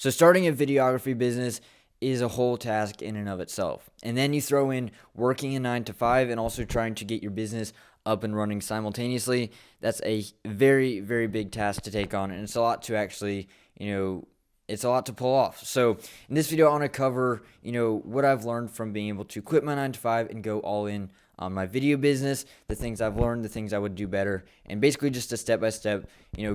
So starting a videography business is a whole task in and of itself. And then you throw in working a 9 to 5 and also trying to get your business up and running simultaneously. That's a very, very big task to take on, and it's a lot to actually, it's a lot to pull off. So in this video, I want to cover, what I've learned from being able to quit my 9 to 5 and go all in on my video business, the things I've learned, the things I would do better, and basically just a step-by-step,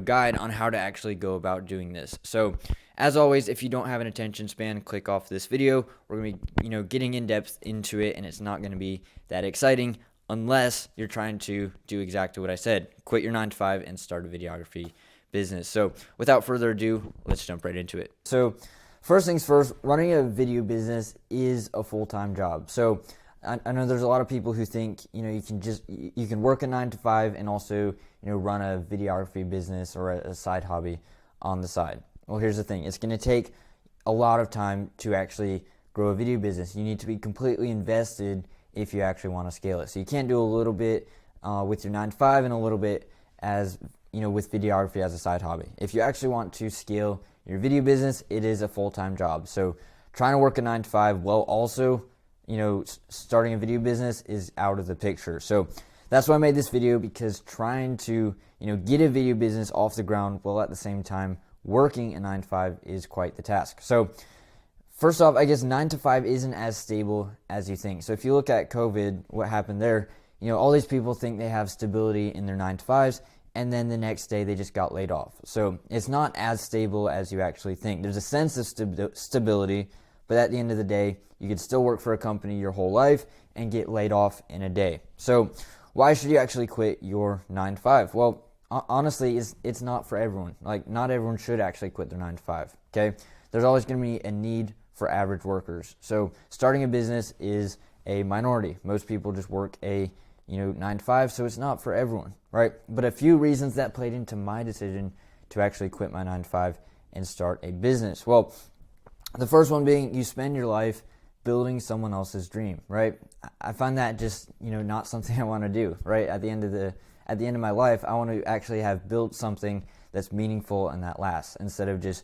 guide on how to actually go about doing this. So as always, if you don't have an attention span, click off this video. We're going to be, getting in depth into it, and it's not going to be that exciting unless you're trying to do exactly what I said. Quit your 9 to 5 and start a videography business. So without further adu, let's jump right into it. So first things first, running a video business is a full-time job. So I know there's a lot of people who think, you can work a 9 to 5 and also, run a videography business or a side hobby on the side. Well, here's the thing. It's going to take a lot of time to actually grow a video business. You need to be completely invested if you actually want to scale it. So you can't do a little bit with your 9 to 5 and a little bit as, with videography as a side hobby. If you actually want to scale your video business, it is a full-time job. So trying to work a 9 to 5 while also, starting a video business is out of the picture. So that's why I made this video, because trying to, get a video business off the ground while at the same time working a 9 to 5 is quite the task. So first off, I guess 9 to 5 isn't as stable as you think. So if you look at COVID, what happened there, all these people think they have stability in their 9 to 5s, and then the next day they just got laid off. So it's not as stable as you actually think. There's a sense of stability, but at the end of the day, you could still work for a company your whole life and get laid off in a day. So why should you actually quit your 9 to 5? Well, honestly, it's not for everyone. Like, not everyone should actually quit their 9 to 5, okay? There's always going to be a need for average workers. So starting a business is a minority. Most people just work a 9 to 5, so it's not for everyone, right? But a few reasons that played into my decision to actually quit my 9 to 5 and start a business. Well, the first one being, you spend your life building someone else's dream, right? I find that just, not something I want to do, right? At the end of my life, I want to actually have built something that's meaningful and that lasts, instead of just,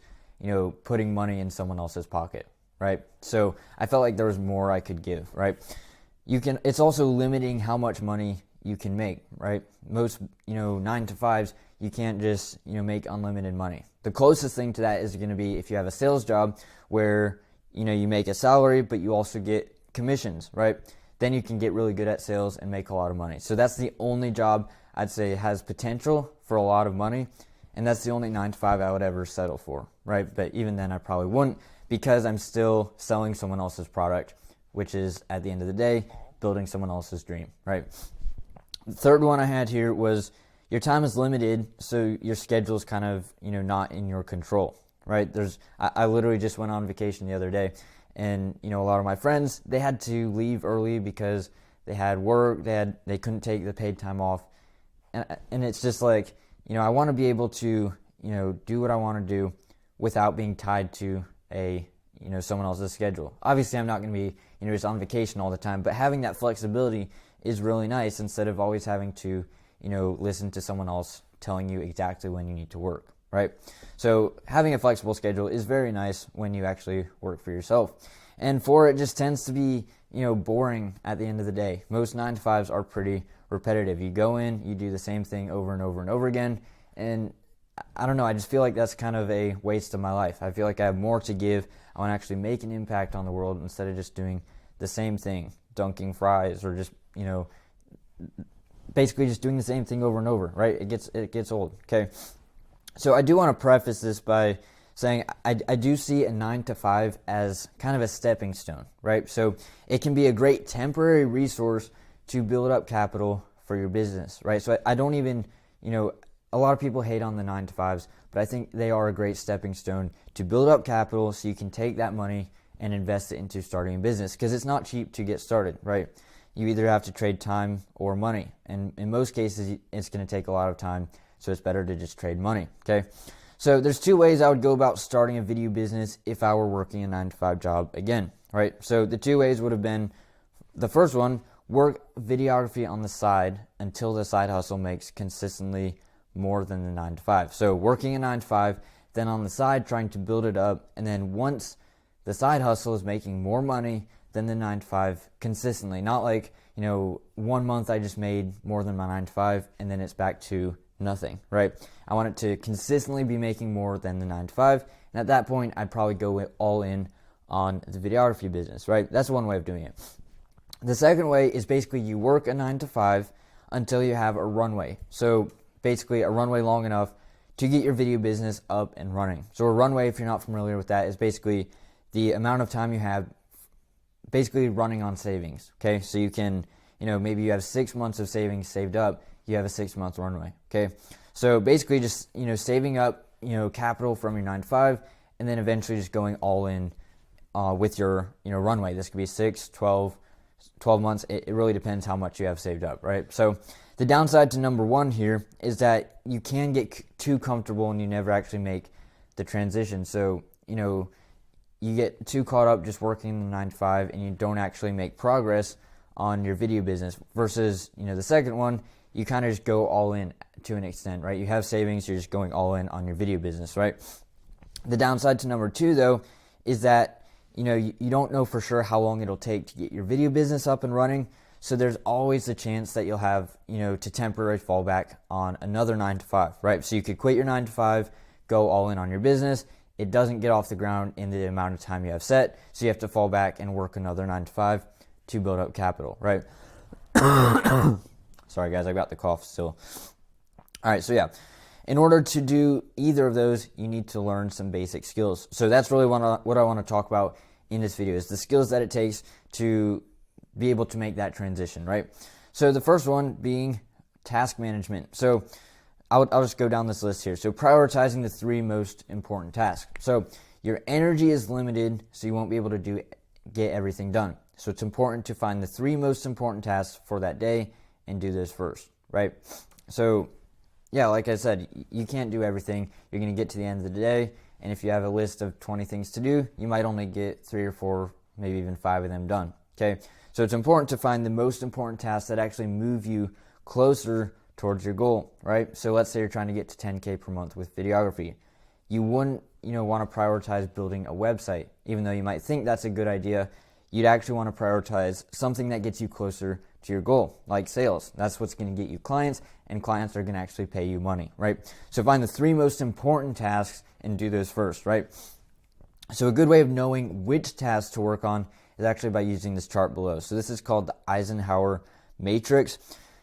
putting money in someone else's pocket, right? So I felt like there was more I could give, right? It's also limiting how much money you can make, right? Most, 9 to 5s, you can't just, make unlimited money. The closest thing to that is going to be if you have a sales job where, you make a salary, but you also get commissions, right? Then you can get really good at sales and make a lot of money. So that's the only job I'd say has potential for a lot of money, and that's the only 9 to 5 I would ever settle for, right? But even then I probably wouldn't, because I'm still selling someone else's product, which is, at the end of the day, building someone else's dream, right? The third one I had here was your time is limited, so your schedule is kind of, not in your control, right? I literally just went on vacation the other day, and, a lot of my friends, they had to leave early because they had work, they couldn't take the paid time off, and it's just like, I want to be able to, do what I want to do without being tied to someone else's schedule. Obviously, I'm not going to be, just on vacation all the time, but having that flexibility is really nice, instead of always having to, listen to someone else telling you exactly when you need to work, right? So having a flexible schedule is very nice when you actually work for yourself. And 4, it just tends to be, boring at the end of the day. Most 9 to 5s are pretty repetitive. You go in, you do the same thing over and over and over again, and I don't know, I just feel like that's kind of a waste of my life. I feel like I have more to give. I want to actually make an impact on the world instead of just doing the same thing, dunking fries, or just, basically just doing the same thing over and over, right? It gets old, okay? So I do want to preface this by saying I do see a 9 to 5 as kind of a stepping stone, right? So it can be a great temporary resource to build up capital for your business, right? So I don't even, a lot of people hate on the 9 to 5s, but I think they are a great stepping stone to build up capital so you can take that money and invest it into starting a business, because it's not cheap to get started, right? You either have to trade time or money, and in most cases, it's going to take a lot of time, so it's better to just trade money, okay? So there's 2 ways I would go about starting a video business if I were working a 9 to 5 job again, right? So the 2 ways would have been, the first one, work videography on the side until the side hustle makes consistently more than the 9 to 5. So working a 9 to 5, then on the side trying to build it up, and then once the side hustle is making more money than the 9 to 5 consistently. Not like, 1 month I just made more than my 9 to 5 and then it's back to nothing, right? I want it to consistently be making more than the 9 to 5. And at that point, I'd probably go all in on the videography business, right? That's one way of doing it. The second way is basically you work a 9 to 5 until you have a runway. So basically a runway long enough to get your video business up and running. So a runway, if you're not familiar with that, is basically the amount of time you have basically running on savings, okay? So you can, maybe you have 6 months of savings saved up, you have a 6-month runway, okay? So basically just, saving up, capital from your 9 to 5, and then eventually just going all in with your, runway. This could be 6, 12 months. It really depends how much you have saved up, right? So the downside to number one here is that you can get too comfortable and you never actually make the transition. So, you get too caught up just working the 9 to 5 and you don't actually make progress on your video business versus, the second one, you kind of just go all in to an extent, right? You have savings, you're just going all in on your video business, right? The downside to number two, though, is that, you don't know for sure how long it'll take to get your video business up and running. So there's always a chance that you'll have, to temporarily fall back on another 9 to 5, right? So you could quit your 9 to 5, go all in on your business. It doesn't get off the ground in the amount of time you have set. So you have to fall back and work another 9 to 5 to build up capital, right? Sorry, guys, I got the cough still. All right, so yeah. In order to do either of those, you need to learn some basic skills. So that's really what I want to talk about in this video is the skills that it takes to be able to make that transition, right? So the first one being task management. So I'll just go down this list here. So prioritizing the 3 most important tasks. So your energy is limited, so you won't be able to get everything done. So it's important to find the 3 most important tasks for that day and do those first, right? So yeah, like I said, you can't do everything. You're going to get to the end of the day, and if you have a list of 20 things to do, you might only get 3 or 4, maybe even 5 of them done, okay? So it's important to find the most important tasks that actually move you closer towards your goal, right? So let's say you're trying to get to 10K per month with videography. You wouldn't, want to prioritize building a website, even though you might think that's a good idea. You'd actually want to prioritize something that gets you closer to your goal, like sales. That's what's going to get you clients, and clients are going to actually pay you money, right? So find the 3 most important tasks and do those first, right? So a good way of knowing which tasks to work on is actually by using this chart below. So this is called the Eisenhower matrix.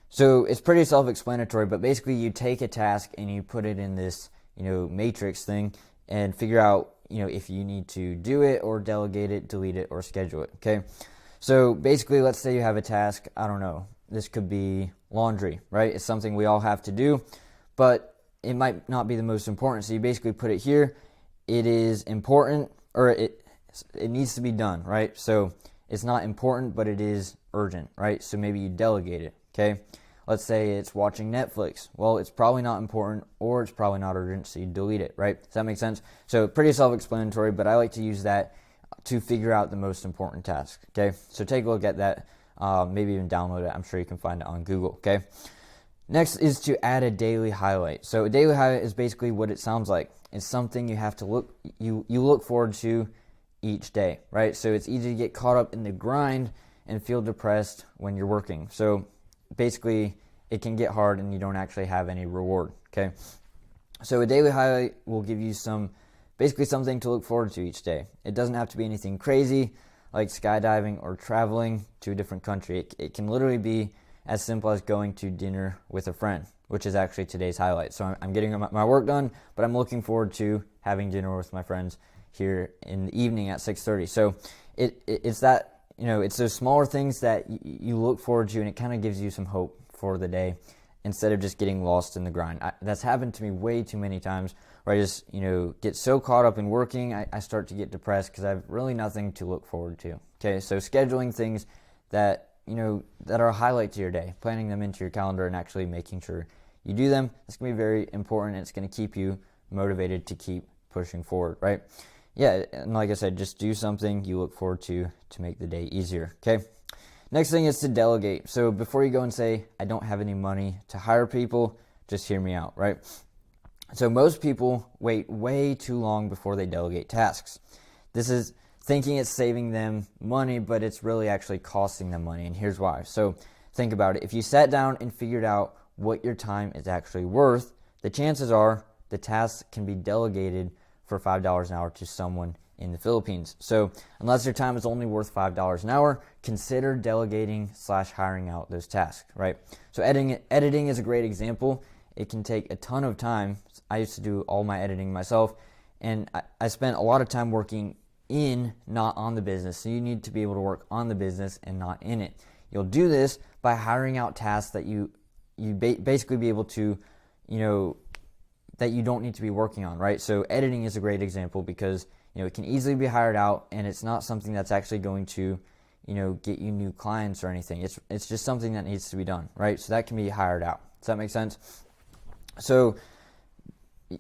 So it's pretty self-explanatory, but basically you take a task and you put it in this, matrix thing and figure out, if you need to do it or delegate it, delete it, or schedule it, okay? So basically, let's say you have a task, I don't know, this could be laundry, right? It's something we all have to do, but it might not be the most important. So you basically put it here. It is important, or it needs to be done, right? So it's not important, but it is urgent, right? So maybe you delegate it, okay? Let's say it's watching Netflix. Well, it's probably not important, or it's probably not urgent, so you delete it, right? Does that make sense? So pretty self-explanatory, but I like to use that to figure out the most important task, okay? So take a look at that, maybe even download it. I'm sure you can find it on Google, okay? Next is to add a daily highlight. So a daily highlight is basically what it sounds like. It's something you have to you look forward to each day, right? So it's easy to get caught up in the grind and feel depressed when you're working. So basically, it can get hard and you don't actually have any reward, okay? So a daily highlight will give you basically something to look forward to each day. It doesn't have to be anything crazy like skydiving or traveling to a different country. It can literally be as simple as going to dinner with a friend, which is actually today's highlight. So I'm getting my work done, but I'm looking forward to having dinner with my friends here in the evening at 6:30. So it's that, it's those smaller things that you look forward to, and it kind of gives you some hope for the day instead of just getting lost in the grind. That's happened to me way too many times where I just, get so caught up in working, I start to get depressed because I have really nothing to look forward to. Okay, so scheduling things that, that are a highlight to your day, planning them into your calendar and actually making sure you do them, it's going to be very important. It's going to keep you motivated to keep pushing forward, right? Yeah, and like I said, just do something you look forward to make the day easier, okay? Next thing is to delegate. So before you go and say, I don't have any money to hire people, just hear me out, right? So most people wait way too long before they delegate tasks. This is thinking it's saving them money, but it's really actually costing them money. And here's why. So think about it. If you sat down and figured out what your time is actually worth, the chances are the task can be delegated for $5 an hour to someone in the Philippines. So unless your time is only worth $5 an hour, consider delegating / hiring out those tasks, right? So editing is a great example. It can take a ton of time. I used to do all my editing myself, and I spent a lot of time working in, not on the business. So you need to be able to work on the business and not in it. You'll do this by hiring out tasks that you basically be able to, that you don't need to be working on, right? So editing is a great example because, it can easily be hired out, and it's not something that's actually going to, get you new clients or anything. It's just something that needs to be done, right? So that can be hired out. Does that make sense? So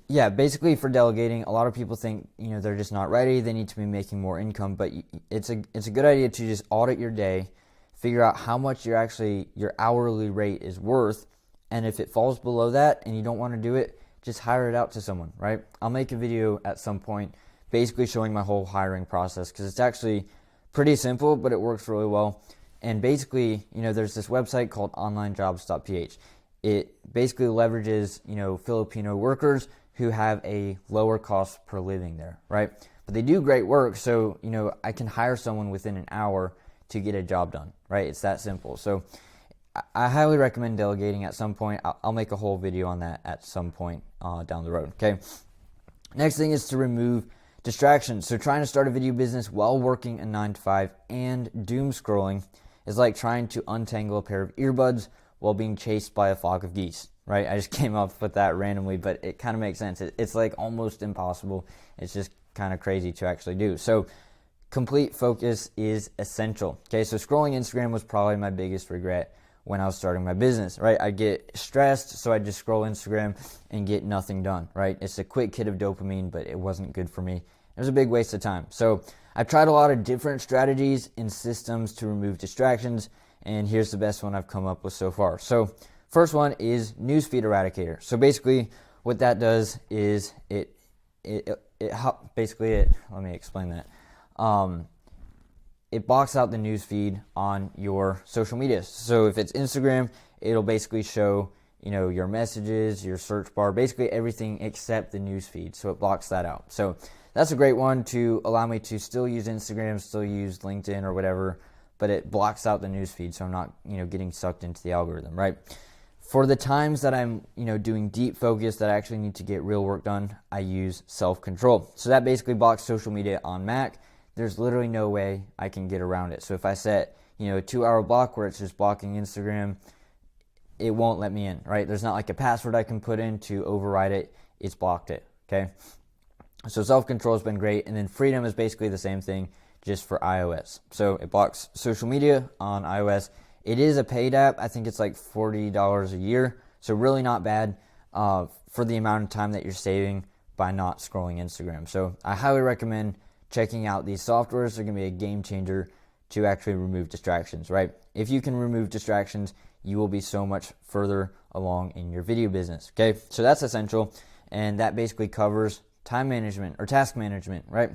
yeah, basically for delegating, a lot of people think, they're just not ready. They need to be making more income, but it's a good idea to just audit your day, figure out how much your hourly rate is worth, and if it falls below that and you don't want to do it, just hire it out to someone, right? I'll make a video at some point basically showing my whole hiring process because it's actually pretty simple, but it works really well. And basically, there's this website called onlinejobs.ph. It basically leverages, Filipino workers who have a lower cost per living there, right? But they do great work, so, I can hire someone within an hour to get a job done, right? It's that simple. So I highly recommend delegating at some point. I'll make a whole video on that at some point down the road, okay? Next thing is to remove distractions. So trying to start a video business while working a 9-to-5 and doom scrolling is like trying to untangle a pair of earbuds while being chased by a flock of geese, right? I just came up with that randomly, but it kind of makes sense. It's like almost impossible. It's just kind of crazy to actually do. So complete focus is essential. Okay, so scrolling Instagram was probably my biggest regret when I was starting my business, right? I get stressed, so I just scroll Instagram and get nothing done, right? It's a quick hit of dopamine, but it wasn't good for me. It was a big waste of time. So I've tried a lot of different strategies and systems to remove distractions, and here's the best one I've come up with so far. So first one is Newsfeed Eradicator. So basically what that does is let me explain that. It blocks out the news feed on your social media. So if it's Instagram, it'll basically show, your messages, your search bar, basically everything except the news feed. So it blocks that out. So that's a great one to allow me to still use Instagram, still use LinkedIn or whatever, but it blocks out the news feed so I'm not, getting sucked into the algorithm, right? For the times that I'm, doing deep focus that I actually need to get real work done, I use self-control. So that basically blocks social media on Mac. There's literally no way I can get around it. So if I set, a 2-hour block where it's just blocking Instagram, it won't let me in, right? There's not like a password I can put in to override it. It's blocked it, okay? So self-control has been great. And then Freedom is basically the same thing, just for iOS. So it blocks social media on iOS. It is a paid app. I think it's like $40 a year. So really not bad for the amount of time that you're saving by not scrolling Instagram. So I highly recommend checking out these softwares. They're going to be a game changer to actually remove distractions, right? If you can remove distractions, you will be so much further along in your video business, okay? So that's essential, and that basically covers time management or task management, right?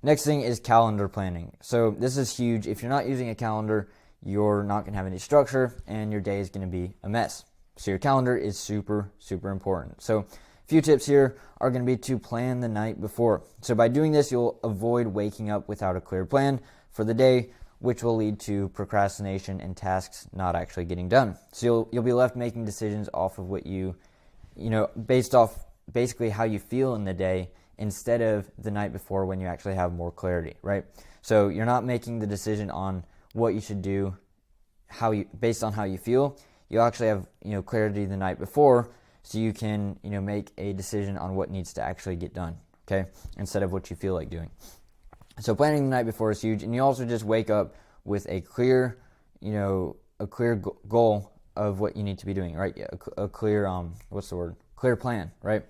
Next thing is calendar planning. So this is huge. If you're not using a calendar, you're not going to have any structure, and your day is going to be a mess. So your calendar is super, super important. So few tips here are going to be to plan the night before. So by doing this, you'll avoid waking up without a clear plan for the day, which will lead to procrastination and tasks not actually getting done. So you'll be left making decisions off of what based off basically how you feel in the day instead of the night before when you actually have more clarity, right? So you're not making the decision on what you should do based on how you feel. You actually have clarity the night before, so you can, make a decision on what needs to actually get done, okay, instead of what you feel like doing. So planning the night before is huge, and you also just wake up with a clear, goal of what you need to be doing, right? A clear, clear plan, right?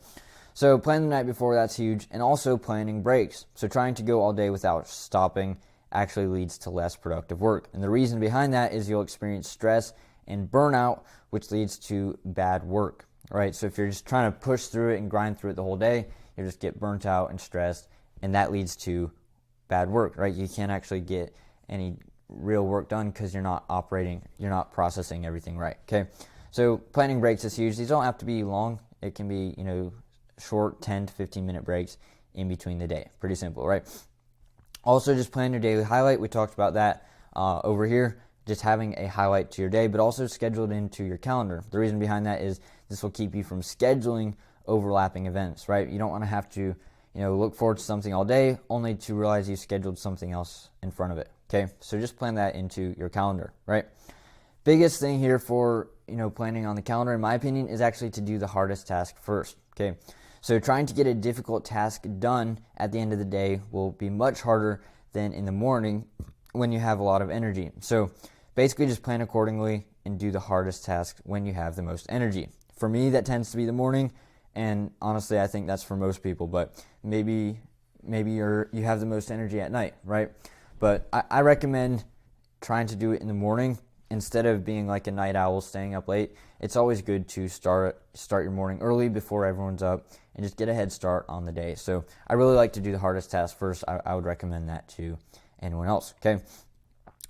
So planning the night before, that's huge, and also planning breaks. So trying to go all day without stopping actually leads to less productive work, and the reason behind that is you'll experience stress and burnout, which leads to bad work. right? So if you're just trying to push through it and grind through it the whole day, you just get burnt out and stressed, and that leads to bad work, right? You can't actually get any real work done because you're not processing everything right, okay? So planning breaks is huge. These don't have to be long. It can be, short 10 to 15 minute breaks in between the day. Pretty simple, right? Also, just plan your daily highlight. We talked about that over here, just having a highlight to your day, but also schedule it into your calendar. The reason behind that is this will keep you from scheduling overlapping events, right? You don't want to have to, look forward to something all day only to realize you scheduled something else in front of it, okay? So just plan that into your calendar, right? Biggest thing here for, planning on the calendar, in my opinion, is actually to do the hardest task first, okay? So trying to get a difficult task done at the end of the day will be much harder than in the morning when you have a lot of energy. So basically just plan accordingly and do the hardest task when you have the most energy. For me, that tends to be the morning, and honestly, I think that's for most people, but maybe you have the most energy at night, right? But I recommend trying to do it in the morning instead of being like a night owl staying up late. It's always good to start your morning early before everyone's up and just get a head start on the day. So I really like to do the hardest task first. I would recommend that to anyone else, okay?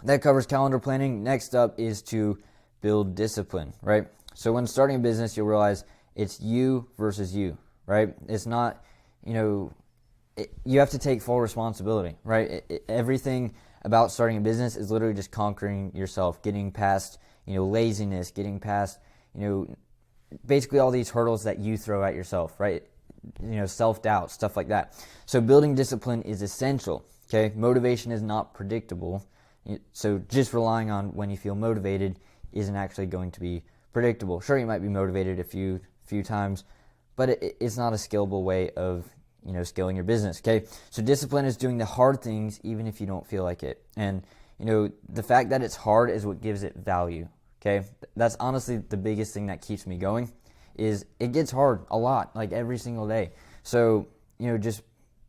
That covers calendar planning. Next up is to build discipline, right? So when starting a business, you'll realize it's you versus you, right? It's not, you have to take full responsibility, right? Everything about starting a business is literally just conquering yourself, getting past, laziness, getting past, basically all these hurdles that you throw at yourself, right? Self-doubt, stuff like that. So building discipline is essential, okay? Motivation is not predictable. So just relying on when you feel motivated isn't actually going to be predictable. Sure, you might be motivated a few times, but it's not a scalable way of scaling your business, okay? So discipline is doing the hard things even if you don't feel like it. And, the fact that it's hard is what gives it value, okay? That's honestly the biggest thing that keeps me going is it gets hard a lot, like every single day. So, just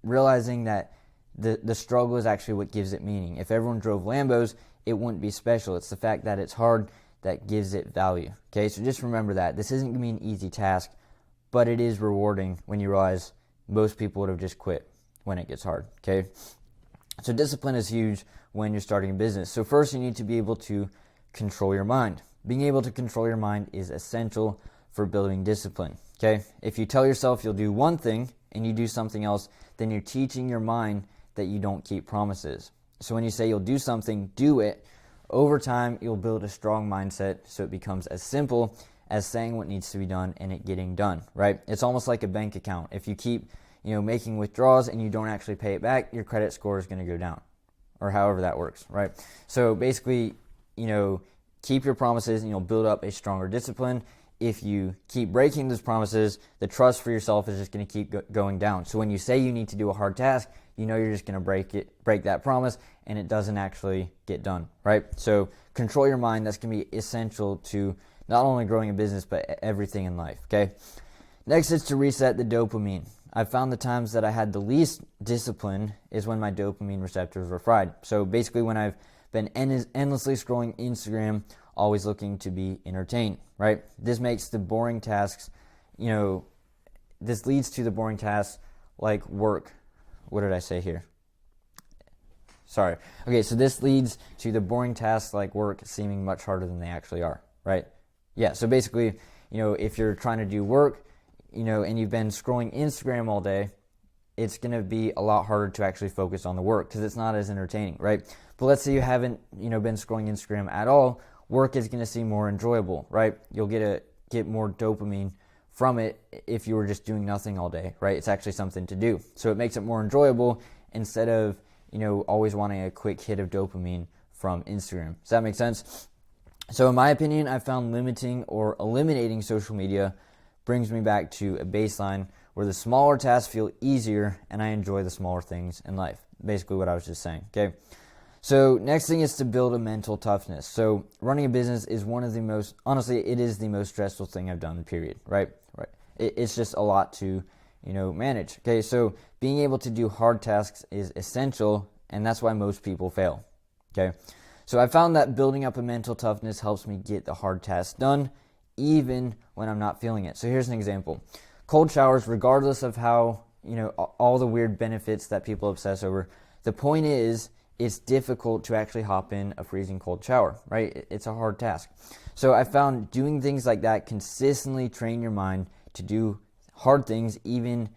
realizing that the struggle is actually what gives it meaning. If everyone drove Lambos, it wouldn't be special. It's the fact that it's hard that gives it value, okay? So just remember that. This isn't going to be an easy task, but it is rewarding when you realize most people would have just quit when it gets hard, okay? So discipline is huge when you're starting a business. So first you need to be able to control your mind. Being able to control your mind is essential for building discipline, okay? If you tell yourself you'll do one thing and you do something else, then you're teaching your mind that you don't keep promises. So when you say you'll do something, do it. Over time, you'll build a strong mindset so it becomes as simple as saying what needs to be done and it getting done, right? It's almost like a bank account. If you keep, making withdrawals and you don't actually pay it back, your credit score is going to go down, or however that works, right? So basically, keep your promises and you'll build up a stronger discipline. If you keep breaking those promises, the trust for yourself is just going to keep going down. So when you say you need to do a hard task, you're just going to break that promise, and it doesn't actually get done, right? So control your mind. That's going to be essential to not only growing a business, but everything in life, okay? Next is to reset the dopamine. I've found the times that I had the least discipline is when my dopamine receptors were fried. So basically when I've been endlessly scrolling Instagram, always looking to be entertained, right? This makes the boring tasks, this leads to the boring tasks like work. What did I say here? Sorry. Okay, so this leads to the boring tasks like work seeming much harder than they actually are, right? Yeah, so basically, if you're trying to do work, and you've been scrolling Instagram all day, it's going to be a lot harder to actually focus on the work because it's not as entertaining, right? But let's say you haven't, been scrolling Instagram at all, work is going to seem more enjoyable, right? You'll get more dopamine from it if you were just doing nothing all day, right? It's actually something to do. So it makes it more enjoyable instead of, always wanting a quick hit of dopamine from Instagram. Does that make sense? So in my opinion, I found limiting or eliminating social media brings me back to a baseline where the smaller tasks feel easier and I enjoy the smaller things in life. Basically what I was just saying, okay? So next thing is to build a mental toughness. So running a business is one of the most, honestly, it is the most stressful thing I've done, period, right? It's just a lot to, manage. Okay, so being able to do hard tasks is essential, and that's why most people fail, okay? So I found that building up a mental toughness helps me get the hard tasks done, even when I'm not feeling it. So here's an example. Cold showers, regardless of how, all the weird benefits that people obsess over, the point is it's difficult to actually hop in a freezing cold shower, right? It's a hard task. So I found doing things like that consistently train your mind to do hard things, even,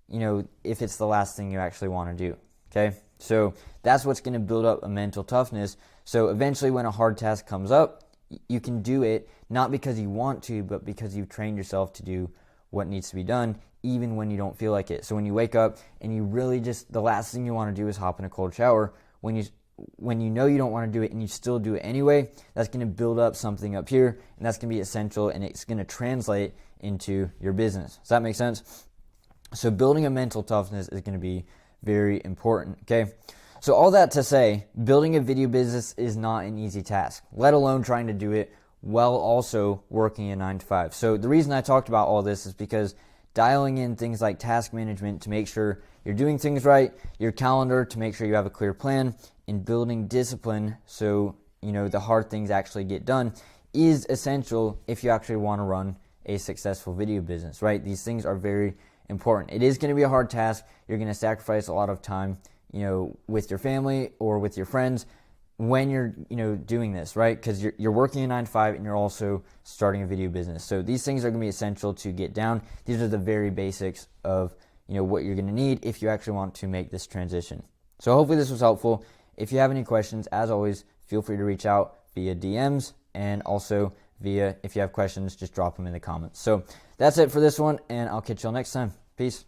if it's the last thing you actually want to do, okay? So that's what's going to build up a mental toughness. So eventually when a hard task comes up, you can do it, not because you want to, but because you've trained yourself to do what needs to be done, even when you don't feel like it. So when you wake up and you really just, the last thing you want to do is hop in a cold shower, when you know you don't want to do it and you still do it anyway, that's going to build up something up here, and that's going to be essential, and it's going to translate into your business. Does that make sense? So building a mental toughness is going to be very important, okay? So all that to say, building a video business is not an easy task, let alone trying to do it while also working a 9-to-5. So the reason I talked about all this is because dialing in things like task management to make sure you're doing things right, your calendar to make sure you have a clear plan, and building discipline so the hard things actually get done is essential if you actually want to run a successful video business, right? These things are very important. It is going to be a hard task. You're going to sacrifice a lot of time, with your family or with your friends when you're, doing this, right? Because you're working a 9-to-5 and you're also starting a video business. So these things are going to be essential to get down. These are the very basics of, what you're going to need if you actually want to make this transition. So hopefully this was helpful. If you have any questions, as always, feel free to reach out via DMs, and also if you have questions, just drop them in the comments. So that's it for this one, and I'll catch y'all next time. Peace.